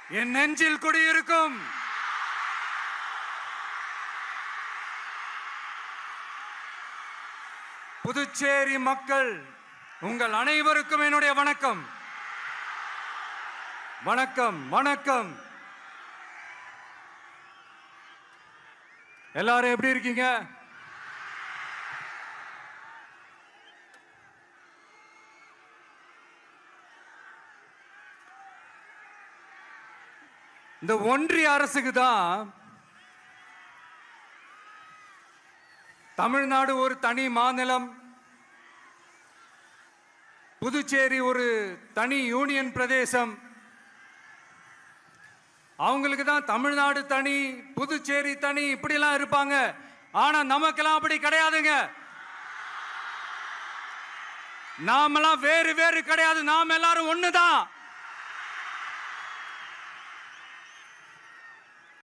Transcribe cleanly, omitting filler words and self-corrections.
என் நெஞ்சில் குடியிருக்கும் புதுச்சேரி மக்கள் உங்கள் அனைவருக்கும் என்னுடைய வணக்கம். வணக்கம் வணக்கம். எல்லாரும் எப்படி இருக்கீங்க? இந்த ஒன்றிய அரசுக்கு தான் தமிழ்நாடு ஒரு தனி மாநிலம், புதுச்சேரி ஒரு தனி யூனியன் பிரதேசம். அவங்களுக்கு தான் தமிழ்நாடு தனி, புதுச்சேரி தனி, இப்படிலாம் இருப்பாங்க. ஆனா நமக்கெல்லாம் அப்படி கிடையாதுங்க. நாமெல்லாம் வேறு வேறு கிடையாது. நாம் எல்லாரும் ஒண்ணுதான்.